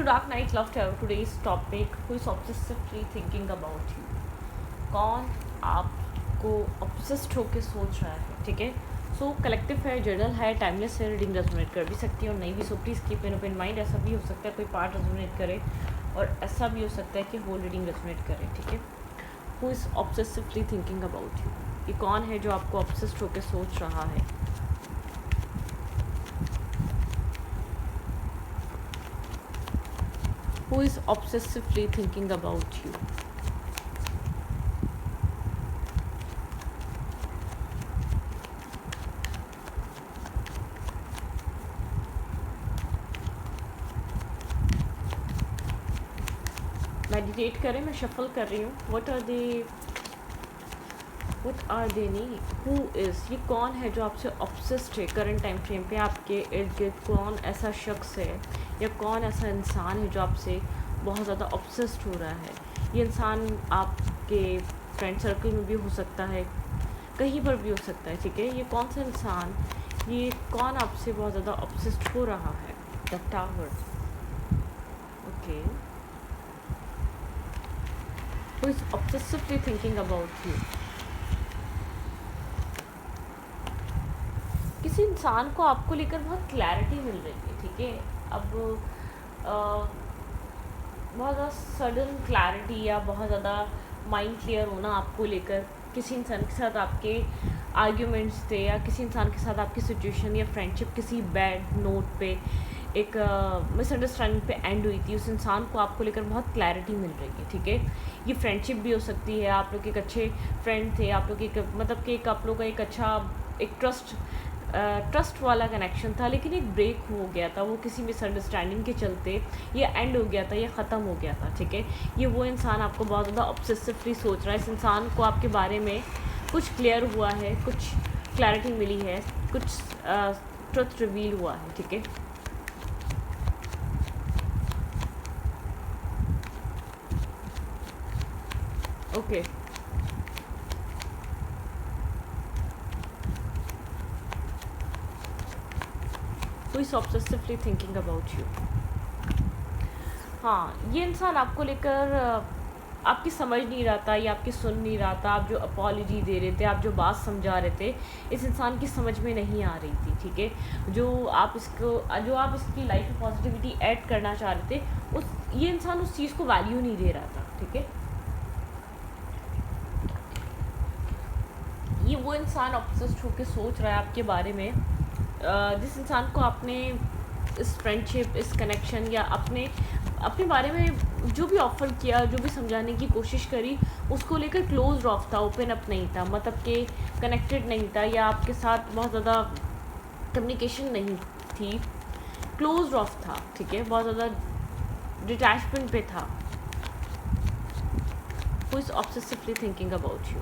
Dark Night Love Tarot. Today's topic: who is obsessively thinking about you? कौन आपको obsessed होके सोच रहा है? ठीक है. सो कलेक्टिव है, जर्नल है, टाइमलेस है, रीडिंग रेजोनेट कर भी सकती है और नहीं भी. So please keep in open mind. ऐसा भी हो सकता है कोई पार्ट रेजोनेट करे और ऐसा भी हो सकता है कि होल रीडिंग रेजोनेट करे. ठीक है. Who is obsessively thinking about you? ये कौन है जो आपको ऑब्सेस्ड होकर सोच रहा है? Who is obsessively thinking about you? Meditate करें. मैं शफल कर रही हूँ. What are they नहीं. Who is, ये कौन है जो आपसे ऑब्सेस्ड है करंट टाइम फ्रेम पे? आपके इर्द गिर्द कौन ऐसा शख्स है या कौन ऐसा इंसान है जो आपसे बहुत ज़्यादा ऑब्सेस्ड हो रहा है? ये इंसान आपके फ्रेंड सर्कल में भी हो सकता है, कहीं पर भी हो सकता है. ठीक है. ये कौन सा इंसान, ये कौन आपसे बहुत ज़्यादा ऑब्सेस्ड हो रहा है? The tower. Okay. Who is obsessively thinking about you? किसी इंसान को आपको लेकर बहुत क्लैरिटी मिल रही है. ठीक है. अब बहुत ज़्यादा सडन क्लैरिटी या बहुत ज़्यादा माइंड क्लियर होना आपको लेकर. किसी इंसान के साथ आपके आर्ग्यूमेंट्स थे या किसी इंसान के साथ आपकी सिचुएशन या फ्रेंडशिप किसी बैड नोट पे, एक मिसअंडरस्टैंडिंग पे एंड हुई थी. उस इंसान को आपको लेकर बहुत क्लैरिटी मिल रही है. ठीक है. ये फ्रेंडशिप भी हो सकती है. आप लोग एक अच्छे फ्रेंड थे, आप लोग एक मतलब कि एक आप लोग का एक अच्छा एक ट्रस्ट वाला कनेक्शन था, लेकिन एक ब्रेक हो गया था. वो किसी मिसअंडरस्टैंडिंग के चलते ये एंड हो गया था, ये ख़त्म हो गया था. ठीक है. ये वो इंसान आपको बहुत ज़्यादा ऑब्सेसिवली सोच रहा है. इस इंसान को आपके बारे में कुछ क्लियर हुआ है, कुछ क्लैरिटी मिली है, कुछ ट्रुथ रिवील हुआ है. ठीक है. Okay. Who is obsessively thinking about you? हाँ, ये इंसान आपको लेकर आपकी समझ नहीं रहा था या आपकी सुन नहीं रहा था. आप जो अपॉलॉजी दे रहे थे, आप जो बात समझा रहे थे, इस इंसान की समझ में नहीं आ रही थी. ठीक है. जो आप इसकी लाइफ में पॉजिटिविटी ऐड करना चाह रहे थे, ये इंसान उस चीज़ को वैल्यू नहीं दे रहा था. ठीक है. ये वो इंसान ऑब्सेस्ड होकर सोच रहा है आपके बारे में, जिस इंसान को आपने इस फ्रेंडशिप, इस कनेक्शन या अपने बारे में जो भी ऑफ़र किया, जो भी समझाने की कोशिश करी, उसको लेकर क्लोज ऑफ था, ओपन अप नहीं था, मतलब कि कनेक्टेड नहीं था या आपके साथ बहुत ज़्यादा कम्युनिकेशन नहीं थी, क्लोज ऑफ था. ठीक है. बहुत ज़्यादा डिटैचमेंट पे था. Who is obsessively thinking about you?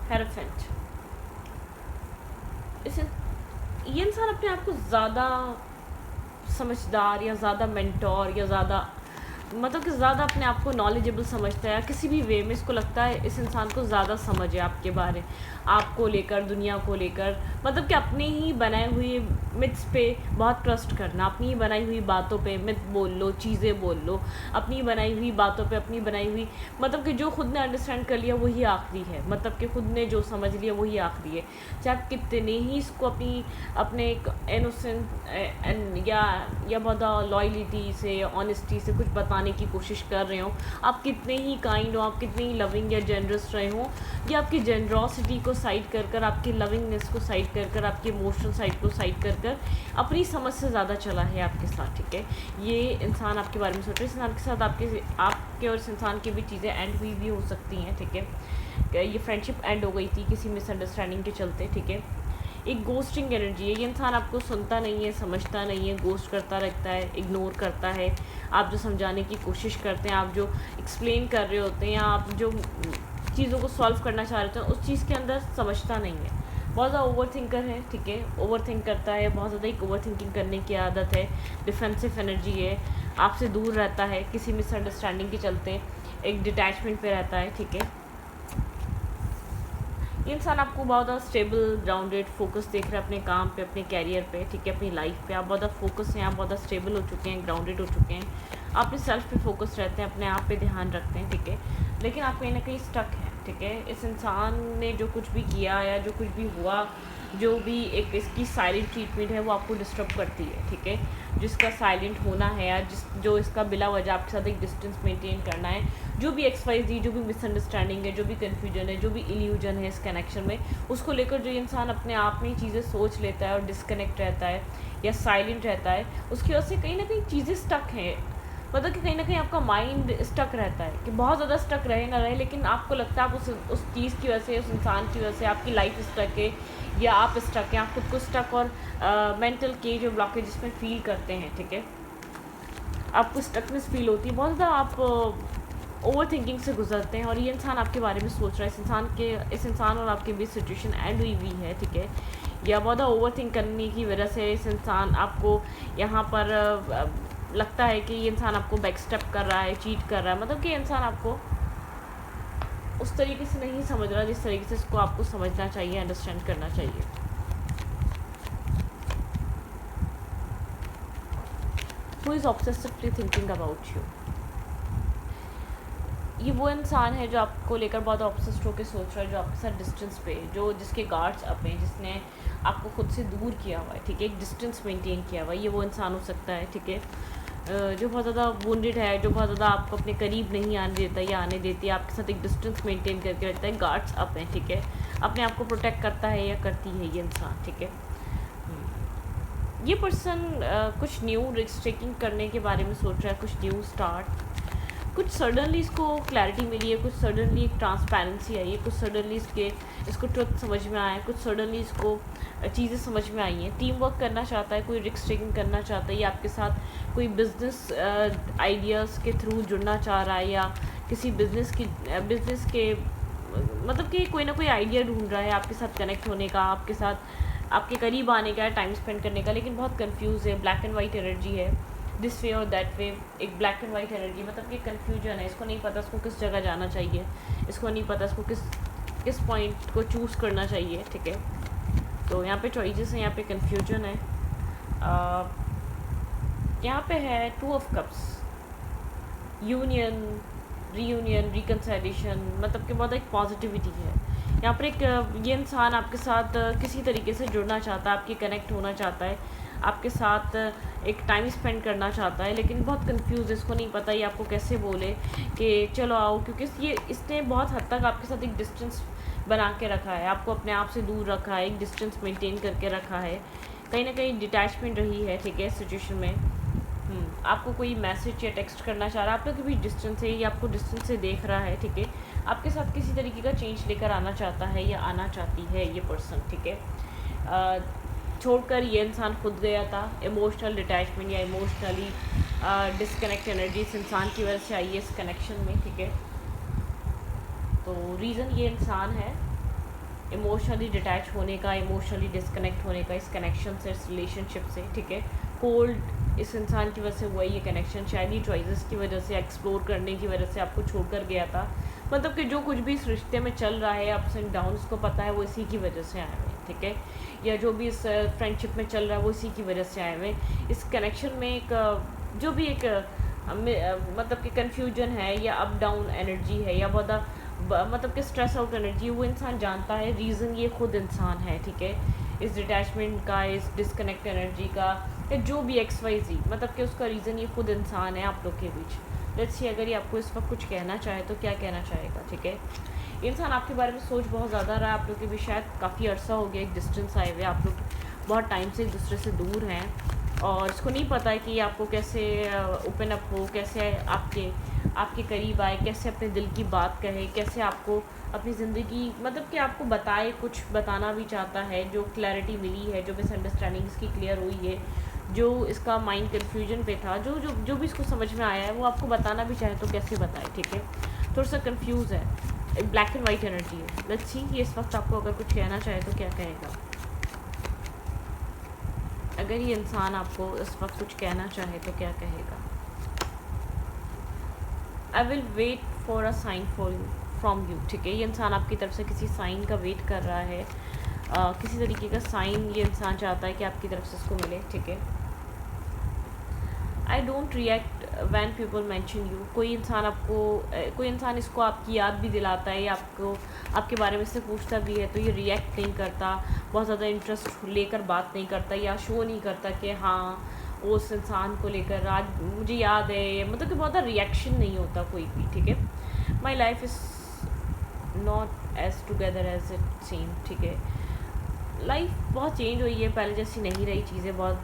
Hierophant. ये इंसान अपने आप को ज़्यादा समझदार या ज़्यादा मेंटोर या ज़्यादा मतलब कि ज़्यादा अपने आप को नॉलेजेबल समझता है. या किसी भी वे में इसको लगता है इस इंसान को ज़्यादा समझ है आपके बारे, आपको लेकर, दुनिया को लेकर. मतलब कि अपने ही बनाए हुए मिथ्स पे बहुत ट्रस्ट करना, अपनी ही बनाई हुई बातों पे मिथ बोल लो, चीज़ें बोल लो, अपनी बनाई हुई बातों पे, अपनी बनाई हुई मतलब कि जो खुद ने अंडरस्टैंड कर लिया वही आखिरी है. मतलब कि खुद ने जो समझ लिया वही आखिरी है. चाहे आप कितने ही इसको अपने एक इनोसेंट या बहुत लॉयल्टी से, ऑनेस्टी से कुछ बताने की कोशिश कर रहे हो, आप कितने ही काइंड हो, आप कितने ही लविंग या जेनरस रहे हो, या आपकी जेनरॉसिटी को साइड कर आपकी लविंगनेस को साइड कर आपकी इमोशनल साइड को साइड कर अपनी समझ से ज़्यादा चला है आपके साथ. ठीक है. ये इंसान आपके बारे में सोच रहे. इस इंसान के साथ आपके और इस इंसान की भी चीज़ें एंड हुई भी हो सकती हैं. ठीक है. ये फ्रेंडशिप एंड हो गई थी किसी मिसअंडरस्टैंडिंग के चलते. ठीक है. एक गोस्टिंग एनर्जी है. ये इंसान आपको सुनता नहीं है, समझता नहीं है, गोस्ट करता रहता है, इग्नोर करता है. आप जो समझाने की कोशिश करते हैं, आप जो एक्सप्लेन कर रहे होते हैं, या आप जो चीज़ों को सॉल्व करना चाह रहे होते हैं, उस चीज़ के अंदर समझता नहीं है. बहुत ज़्यादा ओवर थिंकर है. ठीक है. ओवर थिंक करता है, बहुत ज़्यादा एक ओवर थिंकिंग करने की आदत है. डिफेंसिव एनर्जी है. आपसे दूर रहता है किसी मिसअंडरस्टैंडिंग के चलते, एक डिटैचमेंट पे रहता है. ठीक है. ये इंसान आपको बहुत ज़्यादा स्टेबल, ग्राउंडेड, फोकस देख रहा है अपने काम पे, अपने कैरियर पे, ठीक है, अपनी लाइफ पे। आप बहुत ज़्यादा फोकस हैं, आप बहुत ज़्यादा स्टेबल हो चुके हैं, ग्राउंडेड हो चुके हैं। आप अपने सेल्फ पे फोकस रहते हैं, अपने आप पे ध्यान रखते हैं, ठीक है। लेकिन आप कहीं ना कहीं स्टक हैं, ठीक है। इस इंसान ने जो कुछ भी किया या जो कुछ भी हुआ, जो भी एक इसकी साइलेंट ट्रीटमेंट है वो आपको डिस्टर्ब करती है, ठीक है। जिसका साइलेंट होना है या जो इसका बिला वजह आपके साथ एक डिस्टेंस मेंटेन करना है, जो भी XYZ, जो भी मिसअंडरस्टैंडिंग है, जो भी कन्फ्यूजन है, जो भी इल्यूजन है इस कनेक्शन में, उसको लेकर जो इंसान अपने आप में चीज़ें सोच लेता है और डिस्कनेक्ट रहता है या साइलेंट रहता है, उसकी वजह से कहीं ना कहीं चीज़ें स्टक हैं। मतलब कि कहीं ना कहीं आपका माइंड स्टक रहता है, कि बहुत ज़्यादा स्टक रहे ना रहे, लेकिन आपको लगता है आप उस चीज़ की वजह से, उस इंसान की वजह से आपकी लाइफ स्टक है या आप स्टक हैं, आप खुद को स्टक और मेंटल के जो ब्लॉकेज में फील करते हैं, ठीक है। आपको स्टकनेस फील होती है, बहुत ज़्यादा आप ओवर थिंकिंग से गुजरते हैं और ये इंसान आपके बारे में सोच रहा है, इस इंसान और आपके बीच सिचुएशन एंड हुई हुई है, ठीक है। या बहुत ज़्यादा ओवर थिंक करने की वजह से इस इंसान आपको यहाँ पर लगता है कि ये इंसान आपको बैक स्टेप कर रहा है, चीट कर रहा है। मतलब कि ये इंसान आपको उस तरीके से नहीं समझ रहा जिस तरीके से इसको आपको समझना चाहिए, अंडरस्टैंड करना चाहिए। Who is obsessively thinking about you. ये वो इंसान है जो आपको लेकर बहुत ऑब्सेस्ड होकर सोच रहा है, जो आपके साथ डिस्टेंस पे, जिसके गार्ड्स अप हैं, जिसने आपको खुद से दूर किया हुआ है, ठीक है, एक डिस्टेंस मेंटेन किया हुआ है। ये वो इंसान हो सकता है, ठीक है, जो बहुत ज़्यादा वुंडेड है, जो बहुत ज़्यादा आपको अपने करीब नहीं आने देता या आने देती है, आपके साथ एक डिस्टेंस मेंटेन करके रखता है, गार्ड्स अप हैं, ठीक है, अपने आप को प्रोटेक्ट करता है या करती है ये इंसान, ठीक है। ये पर्सन कुछ न्यू रिस्क टेकिंग करने के बारे में सोच रहा है, कुछ न्यू स्टार्ट, कुछ सडनली इसको क्लैरिटी मिली है, कुछ सडनली एक ट्रांसपेरेंसी आई है, कुछ सडनली इसको ट्रुथ समझ में आया है, कुछ सडनली इसको चीज़ें समझ में आई हैं। टीम वर्क करना चाहता है, कोई रिस्क टेकिंग करना चाहता है, या आपके साथ कोई बिजनेस आइडियाज़ के थ्रू जुड़ना चाह रहा है, या किसी बिजनेस के मतलब कि कोई ना कोई आइडिया ढूंढ रहा है आपके साथ कनेक्ट होने का, आपके साथ आपके करीब आने का, टाइम स्पेंड करने का, लेकिन बहुत कंफ्यूज है। ब्लैक एंड वाइट एनर्जी है, दिस वे और दैट वे, एक ब्लैक एंड वाइट एनर्जी, मतलब कि कन्फ्यूजन है। इसको नहीं पता इसको किस जगह जाना चाहिए, इसको नहीं पता इसको किस पॉइंट को चूज़ करना चाहिए, ठीक है। तो यहाँ पे चॉइसेस हैं, यहाँ पे कन्फ्यूजन है। यहाँ पे है 2 of cups, union, reunion, reconciliation, मतलब कि बहुत एक पॉजिटिविटी है यहाँ पर। ये इंसान आपके साथ किसी तरीके से जुड़ना चाहता है, आपके कनेक्ट होना चाहता है, आपके साथ एक टाइम स्पेंड करना चाहता है, लेकिन बहुत कंफ्यूज है, इसको नहीं पता ये आपको कैसे बोले कि चलो आओ, क्योंकि इसने बहुत हद तक आपके साथ एक डिस्टेंस बना के रखा है, आपको अपने आप से दूर रखा है, एक डिस्टेंस मेंटेन करके रखा है, कहीं ना कहीं डिटैचमेंट रही है, ठीक है, सिचुएशन में। आपको कोई मैसेज या टेक्स्ट करना चाह रहा है, आप लोग के बीच डिस्टेंस है, ये आपको डिस्टेंस से देख रहा है, ठीक है, आपके साथ किसी तरीके का चेंज लेकर आना चाहता है या आना चाहती है ये पर्सन, ठीक है। छोड़कर ये इंसान खुद गया था, इमोशनल डिटैचमेंट या इमोशनली डिस्कनेक्ट एनर्जी इस इंसान की वजह से आई है इस कनेक्शन में, ठीक है। तो रीज़न ये इंसान है इमोशनली डिटैच होने का, इमोशनली डिस्कनेक्ट होने का इस कनेक्शन से, इस रिलेशनशिप से, ठीक है। कोल्ड इस इंसान की वजह से हुआ ये कनेक्शन, शायद ही चॉइसेस की वजह से, एक्सप्लोर करने की वजह से आपको छोड़कर गया था। मतलब कि जो कुछ भी इस रिश्ते में चल रहा है, अप्स एंड डाउन्स को पता है, वो इसी की वजह से आए हुए हैं, ठीक है। या जो भी इस फ्रेंडशिप में चल रहा है वो इसी की वजह से आए हुए हैं। इस कनेक्शन में एक जो भी एक मतलब कि कन्फ्यूजन है या अप डाउन एनर्जी है या बहुत मतलब कि स्ट्रेस आउट एनर्जी, वो इंसान जानता है रीज़न ये खुद इंसान है, ठीक है। इस डिटैचमेंट का, इस डिस्कनेक्ट एनर्जी का, या जो भी XYZ, मतलब कि उसका रीज़न ये खुद इंसान है आप लोग के बीच। लेट्स सी अगर ये आपको इस वक्त कुछ कहना चाहे तो क्या कहना चाहेगा, ठीक है। इंसान आपके बारे में सोच बहुत ज़्यादा रहा है, आप लोग के भी शायद काफ़ी अर्सा हो गया एक डिस्टेंस आए हुए, आप लोग बहुत टाइम से एक दूसरे से दूर हैं और इसको नहीं पता है कि आपको कैसे ओपन अप हो, कैसे आपके करीब आए, कैसे अपने दिल की बात कहे, कैसे आपको अपनी ज़िंदगी मतलब कि आपको बताए, कुछ बताना भी चाहता है। जो क्लैरिटी मिली है, जो मिसअंडरस्टैंडिंग इसकी क्लियर हुई है, जो इसका माइंड कन्फ्यूजन पे था, जो भी इसको समझ में आया है, वो आपको बताना भी चाहे तो कैसे बताए, ठीक है। थोड़ा सा कन्फ्यूज़ है, एक ब्लैक एंड वाइट एनर्जी है। लेट्स सी ये इस वक्त आपको अगर कुछ कहना चाहे तो क्या कहेगा। अगर ये इंसान आपको इस वक्त कुछ कहना चाहे तो क्या कहेगा। I will wait for a sign from you, ठीक है। ये इंसान आपकी तरफ से किसी साइन का वेट कर रहा है, किसी तरीके का साइन ये इंसान चाहता है कि आपकी तरफ से इसको मिले, ठीक है। I don't react when people mention you. कोई इंसान इसको आपकी याद भी दिलाता है या आपको आपके बारे में से पूछता भी है, तो ये रिएक्ट नहीं करता, बहुत ज़्यादा इंटरेस्ट लेकर बात नहीं करता या शो नहीं करता कि हाँ वो उस इंसान को लेकर आज मुझे याद है, मतलब कि बहुत ज़्यादा रिएक्शन नहीं होता कोई भी, ठीक है। My life is not as together as it seem, ठीक है। लाइफ बहुत चेंज हुई है, पहले जैसी नहीं रही चीज़ें, बहुत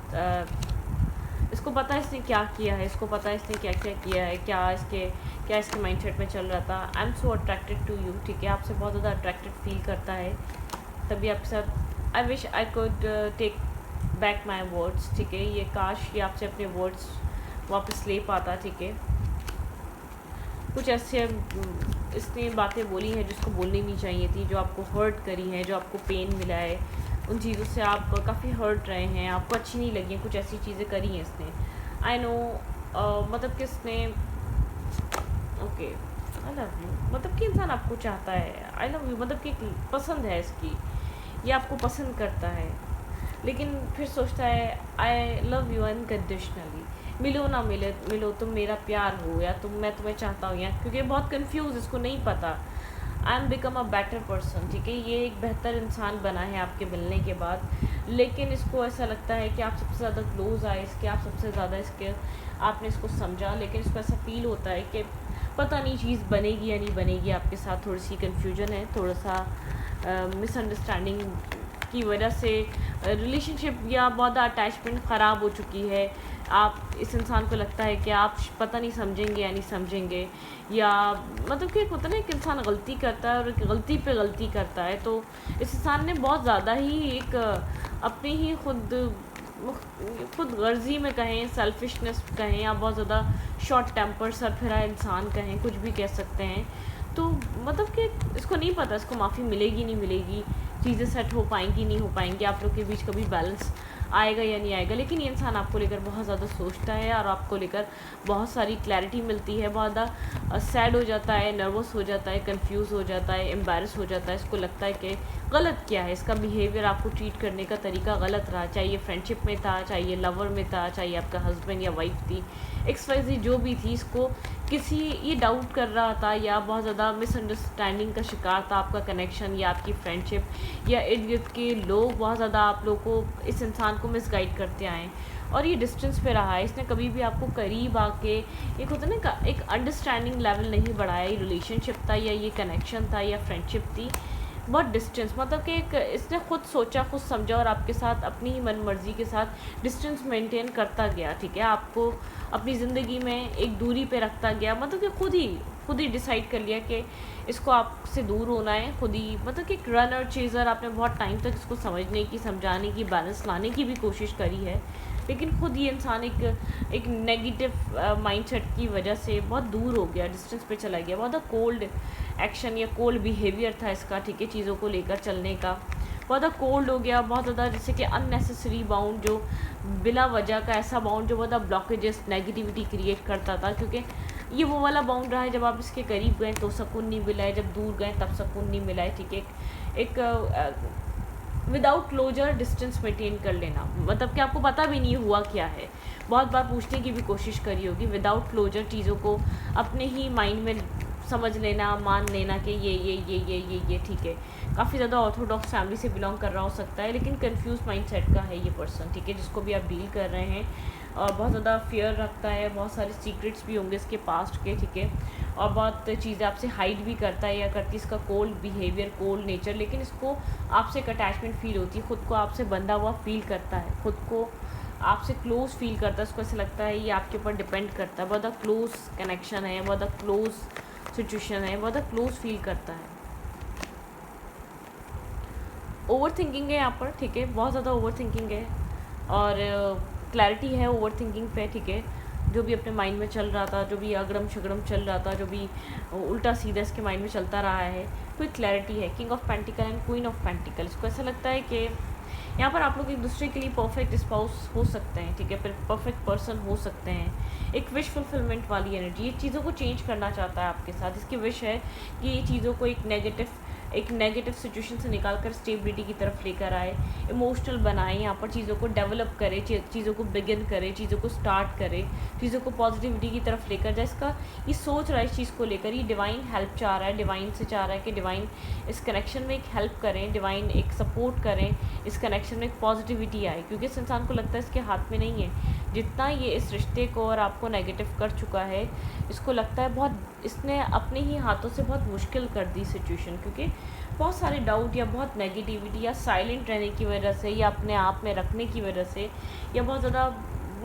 इसको पता है इसने क्या किया है, इसको पता है इसने क्या क्या किया है, क्या इसके माइंडसेट में चल रहा था। I am so attracted to you, ठीक है। आपसे बहुत ज़्यादा अट्रैक्टेड फील करता है, तभी आपके साथ I wish I could take back my words, ठीक है। ये काश ये आपसे अपने वर्ड्स वापस ले पाता, ठीक है। कुछ ऐसे इसने बातें बोली हैं जिसको बोलनी नहीं चाहिए थी, जो आपको हर्ट करी है, जो आपको पेन मिला है, उन चीज़ों से आप काफ़ी हर्ट रहे हैं, आपको अच्छी नहीं लगी हैं, कुछ ऐसी चीज़ें करी हैं इसने। आई नो, मतलब कि इसने ओके आई लव यू, मतलब कि इंसान आपको चाहता है, आई लव यू मतलब कि पसंद है इसकी, ये आपको पसंद करता है, लेकिन फिर सोचता है आई लव यू अनकंडीशनली। मिलो ना मिलो तुम मेरा प्यार हो या मैं तुम्हें चाहता हूँ, या क्योंकि बहुत कंफ्यूज, इसको नहीं पता। I am become a better person, ठीक है। ये एक बेहतर इंसान बना है आपके मिलने के बाद, लेकिन इसको ऐसा लगता है कि आप सबसे ज़्यादा क्लोज आए इसके, आप सबसे ज़्यादा इसके आपने इसको समझा, लेकिन इसको ऐसा फील होता है कि पता नहीं चीज़ बनेगी या नहीं बनेगी आपके साथ। थोड़ी सी कन्फ्यूजन है, थोड़ा सा मिसअंडरस्टैंडिंग की वजह से रिलेशनशिप या बहुत अटैचमेंट ख़राब हो चुकी है। आप इस इंसान को लगता है कि आप पता नहीं समझेंगे या नहीं समझेंगे, या मतलब कि एक होता है ना, एक इंसान गलती करता है और एक गलती पे गलती करता है, तो इस इंसान ने बहुत ज़्यादा ही एक अपनी ही खुद गर्जी में कहें, सेल्फिशनेस कहें, या बहुत ज़्यादा शॉर्ट टेम्पर सरफिरा इंसान कहें, कुछ भी कह सकते हैं। तो मतलब कि इसको नहीं पता इसको माफ़ी मिलेगी नहीं मिलेगी, चीज़ें सेट हो पाएंगी नहीं हो पाएंगी, आप लोग के बीच कभी बैलेंस आएगा या नहीं आएगा, लेकिन ये इंसान आपको लेकर बहुत ज़्यादा सोचता है और आपको लेकर बहुत सारी क्लैरिटी मिलती है, बहुत ज़्यादा सैड हो जाता है, नर्वस हो जाता है, कंफ्यूज हो जाता है, एम्बैरस हो जाता है। इसको लगता है कि गलत क्या है, इसका बिहेवियर, आपको ट्रीट करने का तरीका गलत रहा, चाहे ये फ्रेंडशिप में था, चाहे ये लवर में था, चाहे आपका हस्बैंड या वाइफ थी, XYZ जो भी थी, इसको किसी ये डाउट कर रहा था या बहुत ज़्यादा मिसअंडरस्टैंडिंग का शिकार था आपका कनेक्शन या आपकी फ्रेंडशिप, या इर्द गिर्द के लोग बहुत ज़्यादा आप लोग को, इस इंसान को मिसगाइड करते आए और ये डिस्टेंस पे रहा है। इसने कभी भी आपको करीब आके, एक होता है ना, एक अंडरस्टैंडिंग लेवल नहीं बढ़ाया। ये रिलेशनशिप था या ये कनेक्शन था या फ्रेंडशिप थी, बहुत डिस्टेंस, मतलब कि एक इसने खुद सोचा, खुद समझा और आपके साथ अपनी ही मन मर्जी के साथ डिस्टेंस मेंटेन करता गया, ठीक है। आपको अपनी ज़िंदगी में एक दूरी पे रखता गया, मतलब कि खुद ही डिसाइड कर लिया कि इसको आपसे दूर होना है, खुद ही, मतलब कि एक रनर चेज़र। आपने बहुत टाइम तक इसको समझने की, समझाने की, बैलेंस लाने की भी कोशिश करी है, लेकिन खुद ये इंसान एक नेगेटिव माइंडसेट की वजह से बहुत दूर हो गया, डिस्टेंस पे चला गया। बहुत कोल्ड एक्शन या कोल्ड बिहेवियर था इसका, ठीक है, चीज़ों को लेकर चलने का, बहुत ज़्यादा कोल्ड हो गया, बहुत ज़्यादा जैसे कि अननेसेसरी बाउंड, जो बिला वजह का ऐसा बाउंड जो बहुत ज़्यादा ब्लॉकेजेस, नेगेटिविटी क्रिएट करता था, क्योंकि ये वो वाला बाउंड रहा है जब आप इसके करीब गए तो सुकून नहीं मिला है, जब दूर गए तब सुकून नहीं मिला है, ठीक है। एक विदाउट क्लोजर डिस्टेंस मेंटेन कर लेना, मतलब कि आपको पता भी नहीं हुआ क्या है, बहुत बार पूछने की भी कोशिश करी होगी, विदाउट क्लोजर चीज़ों को अपने ही माइंड में समझ लेना, मान लेना कि ये ठीक है। काफ़ी ज़्यादा ऑर्थोडॉक्स फैमिली से बिलोंग कर रहा हो सकता है, लेकिन कंफ्यूज माइंडसेट का है ये पर्सन, ठीक है, जिसको भी आप डील कर रहे हैं, और बहुत ज़्यादा फियर रखता है, बहुत सारे सीक्रेट्स भी होंगे इसके पास्ट के, ठीक है, और बहुत चीज़ें आपसे हाइड भी करता है या करती, इसका कोल्ड बिहेवियर, कोल्ड नेचर, लेकिन इसको आपसे एक अटैचमेंट फील होती है, ख़ुद को आपसे बंधा हुआ फील करता है, ख़ुद को आपसे क्लोज फील करता है, उसको ऐसा लगता है ये आपके ऊपर डिपेंड करता है, बहुत ज़्यादा क्लोज कनेक्शन है, बहुत ज़्यादा क्लोज सिचुएशन है, बहुत ज़्यादा क्लोज फील करता है। ओवर थिंकिंग है यहाँ पर, ठीक है, बहुत ज़्यादा ओवर थिंकिंग है, और क्लैरिटी है ओवर थिंकिंग पे, ठीक है। जो भी अपने माइंड में चल रहा था, जो भी अगड़म शगड़म चल रहा था, जो भी उल्टा सीधा इसके माइंड में चलता रहा है, कोई क्लैरिटी है। King of pentacle and queen of pentacle, इसको ऐसा लगता है कि यहाँ पर आप लोग एक दूसरे के लिए परफेक्ट स्पाउस हो सकते हैं, ठीक है, फिर परफेक्ट पर्सन हो सकते हैं। एक विश फुलफिलमेंट वाली एनर्जी, ये चीज़ों को चेंज करना चाहता है आपके साथ। इसकी विश है कि ये चीज़ों को एक नेगेटिव सिचुएशन से निकाल कर स्टेबिलिटी की तरफ लेकर आए, इमोशनल बनाए, यहाँ पर चीज़ों को डेवलप करे, चीज़ों को बिगिन करे, चीज़ों को स्टार्ट करे, चीज़ों को पॉजिटिविटी की तरफ लेकर जाए। इसका ये सोच रहा है इस चीज़ को लेकर, ये डिवाइन हेल्प चाह रहा है, डिवाइन से चाह रहा है कि डिवाइन इस कनेक्शन में एक हेल्प करें, डिवाइन एक सपोर्ट करें, इस कनेक्शन में एक पॉजिटिविटी आए, क्योंकि इस इंसान को लगता है इसके हाथ में नहीं है। जितना ये इस रिश्ते को और आपको नेगेटिव कर चुका है, इसको लगता है बहुत इसने अपने ही हाथों से बहुत मुश्किल कर दी सिचुएशन, क्योंकि बहुत सारे डाउट या बहुत नेगेटिविटी या साइलेंट रहने की वजह से या अपने आप में रखने की वजह से या बहुत ज़्यादा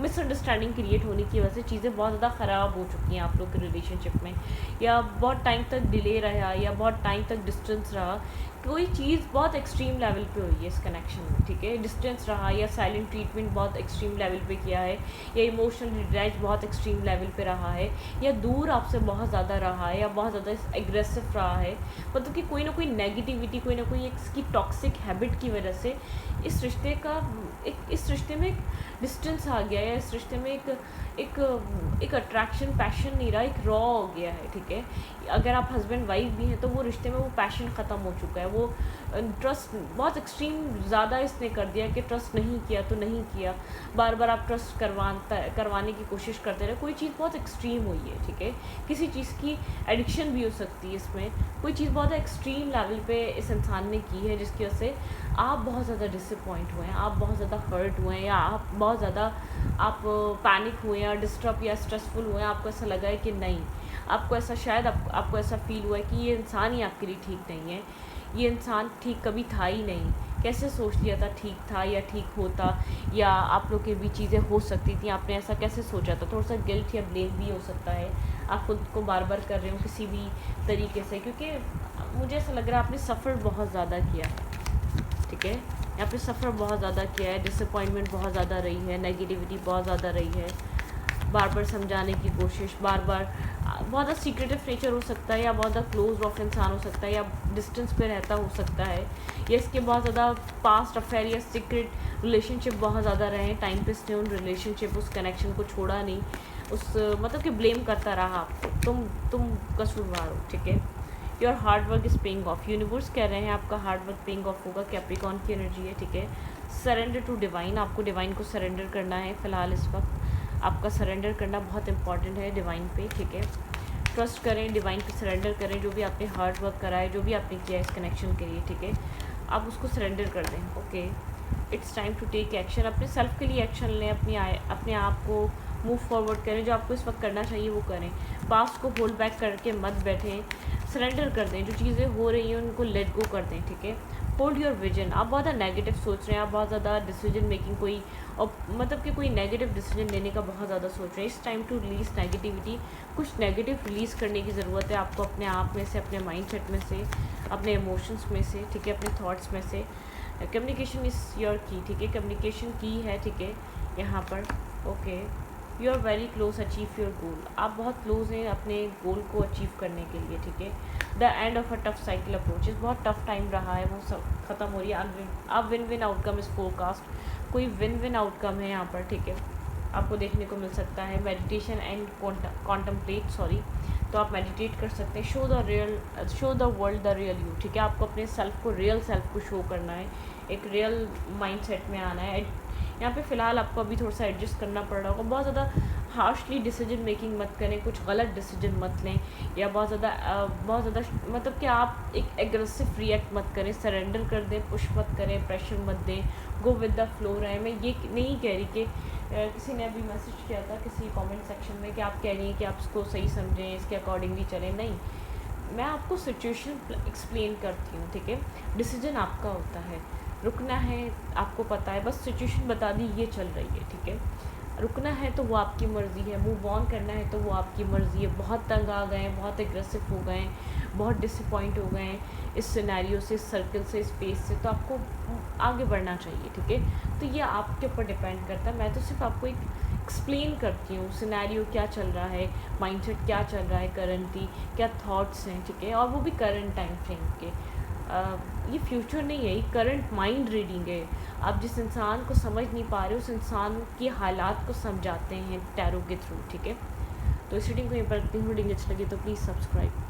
मिसअंडरस्टैंडिंग क्रिएट होने की वजह से चीज़ें बहुत ज़्यादा ख़राब हो चुकी हैं आप लोग के रिलेशनशिप में, या बहुत टाइम तक डिले रहा या बहुत टाइम तक डिस्टेंस रहा। कोई चीज़ बहुत एक्सट्रीम लेवल पे हुई है इस कनेक्शन में, ठीक है, डिस्टेंस रहा या साइलेंट ट्रीटमेंट बहुत एक्सट्रीम लेवल पे किया है, या इमोशनल डिटैच बहुत एक्सट्रीम लेवल पे रहा है, या दूर आपसे बहुत ज़्यादा रहा है, या बहुत ज़्यादा एग्रेसिव रहा है। मतलब कि कोई ना कोई नेगेटिविटी, कोई ना कोई इसकी टॉक्सिक हैबिट की वजह से इस रिश्ते का इस रिश्ते में एक डिस्टेंस आ गया है, इस रिश्ते में एक अट्रैक्शन पैशन नहीं रहा, एक रॉ हो गया है, ठीक है। अगर आप हस्बैंड वाइफ भी हैं तो वो रिश्ते में वो पैशन ख़त्म हो चुका है, वो ट्रस्ट बहुत एक्सट्रीम ज़्यादा इसने कर दिया कि ट्रस्ट नहीं किया तो नहीं किया, बार बार आप ट्रस्ट करवाने की कोशिश करते रहे। कोई चीज़ बहुत एक्सट्रीम हुई है, ठीक है, किसी चीज़ की एडिक्शन भी हो सकती है इसमें, कोई चीज़ बहुत एक्सट्रीम लेवल पे इस इंसान ने की है जिसकी वजह से आप बहुत ज़्यादा डिसअपॉइंट हुए हैं, आप बहुत ज़्यादा हर्ट हुए हैं, या आप बहुत ज़्यादा पैनिक हुए हैं, डिस्टर्ब या स्ट्रेसफुल हुए हैं। आपको ऐसा लगा है कि नहीं, आपको ऐसा शायद आपको ऐसा फील हुआ है कि ये इंसान ही आपके लिए ठीक नहीं है, ये इंसान ठीक कभी था ही नहीं, कैसे सोच लिया था ठीक था या ठीक होता, या आप लोग के भी चीज़ें हो सकती थी, आपने ऐसा कैसे सोचा था। थोड़ा सा गिल्ट या ब्लेम भी हो सकता है, आप खुद को बार बार कर रहे हो किसी भी तरीके से, क्योंकि मुझे ऐसा लग रहा है आपने सफ़र बहुत ज़्यादा किया है, ठीक है, यहाँ पे सफ़र बहुत ज़्यादा किया है, डिसअपॉइंटमेंट बहुत ज़्यादा रही है, नेगेटिविटी बहुत ज़्यादा रही है, बार बार समझाने की कोशिश, बार बार बहुत ज़्यादा सीक्रेटिव नेचर हो सकता है, या बहुत ज़्यादा क्लोज ऑफ इंसान हो सकता है, या डिस्टेंस पे रहता हो सकता है, या इसके बहुत ज़्यादा पास्ट अफेयर या सीक्रेट रिलेशनशिप बहुत ज़्यादा रहे, टाइम पे इसने उन रिलेशनशिप उस कनेक्शन को छोड़ा नहीं, उस मतलब कि ब्लेम करता रहा आपको, तुम कसूरवार हो, ठीक है। Your hard work is paying off, universe कह रहे हैं आपका हार्ड वर्क पेइंग ऑफ होगा, कैप्रिकॉर्न की एनर्जी है, ठीक है। सरेंडर टू डिवाइन, आपको डिवाइन को सरेंडर करना है फ़िलहाल इस वक्त, आपका सरेंडर करना बहुत इंपॉर्टेंट है डिवाइन पे, ठीक है। ट्रस्ट करें, डिवाइन पे सरेंडर करें, जो भी आपने हार्ड वर्क करा है, जो भी आपने किया है इस कनेक्शन के लिए, ठीक है, आप उसको सरेंडर कर दें। Okay, it's time to take action, अपने सेल्फ के लिए एक्शन लें, अपने आप को मूव फॉरवर्ड करें, जो आपको इस वक्त करना चाहिए वो करें, पास्ट को होल्ड बैक करके मत बैठें, सरेंडर कर दें, जो चीज़ें हो रही हैं उनको लेट गो कर दें, ठीक है। होल्ड योर विजन, आप बहुत ज़्यादा नेगेटिव सोच रहे हैं, आप बहुत ज़्यादा डिसीजन मेकिंग कोई और मतलब कि कोई नेगेटिव डिसीजन लेने का बहुत ज़्यादा सोच रहे हैं। इस टाइम टू रिलीज़ नेगेटिविटी, कुछ नेगेटिव रिलीज़ करने की ज़रूरत है आपको, अपने आप में से, अपने माइंडसेट में से, अपने इमोशंस में से, ठीक है, अपने थॉट्स में से। कम्युनिकेशन इज़ योर की, ठीक है, कम्युनिकेशन की है, ठीक है, यहाँ पर। Okay, you are very close achieve your goal, आप बहुत क्लोज हैं अपने गोल को अचीव करने के लिए, ठीक है। The end of a tough cycle approach, बहुत टफ टाइम रहा है, वो सब ख़त्म हो रही है, अब win win outcome is forecast, कोई विन विन आउटकम है यहाँ पर, ठीक है, आपको देखने को मिल सकता है। मेडिटेशन एंड कॉन्टम्पलेट, सॉरी, तो आप मेडिटेट कर सकते हैं। Show the world the real you, ठीक है, आपको अपने सेल्फ को, रियल सेल्फ को शो करना है, एक रियल माइंडसेट में आना है। यहाँ पे फ़िलहाल आपको अभी थोड़ा सा एडजस्ट करना पड़ रहा होगा, बहुत ज़्यादा हार्शली डिसीजन मेकिंग मत करें, कुछ गलत डिसीजन मत लें, या बहुत ज़्यादा मतलब कि आप एक एग्रेसिव रिएक्ट मत करें, सरेंडर कर दें, पुश मत करें, प्रेशर मत दें, गो विद द फ्लो रहें। मैं ये नहीं कह रही कि किसी ने अभी मैसेज किया था किसी कमेंट सेक्शन में कि आप कह रही हैं कि आप इसको सही समझें, इसके अकॉर्डिंगली चलें, नहीं, मैं आपको सिचुएशन एक्सप्लेन करती हूँ, ठीक है। डिसीजन आपका होता है, रुकना है आपको पता है, बस सिचुएशन बता दी ये चल रही है, ठीक है, रुकना है तो वो आपकी मर्ज़ी है, मूव ऑन करना है तो वो आपकी मर्ज़ी है। बहुत तंग आ गए हैं, बहुत एग्रेसिव हो गए हैं, बहुत डिसअपॉइंट हो गए हैं इस सिनेरियो से, इस सर्कल से, इस स्पेस से, तो आपको आगे बढ़ना चाहिए, ठीक है। तो ये आपके ऊपर डिपेंड करता है, मैं तो सिर्फ आपको एक एक्सप्लेन करती हूँ सिनेरियो क्या चल रहा है, माइंडसेट क्या चल रहा है करंटली, क्या थॉट्स हैं, ठीक है, और वो भी करंट टाइम फ्रेम के। ये फ्यूचर नहीं है, ये करंट माइंड रीडिंग है। आप जिस इंसान को समझ नहीं पा रहे उस इंसान के हालात को समझाते हैं टैरो के थ्रू, ठीक है। तो इस रीडिंग को यहीं पर रखती हूँ। रीडिंग अच्छी लगी तो प्लीज़ सब्सक्राइब।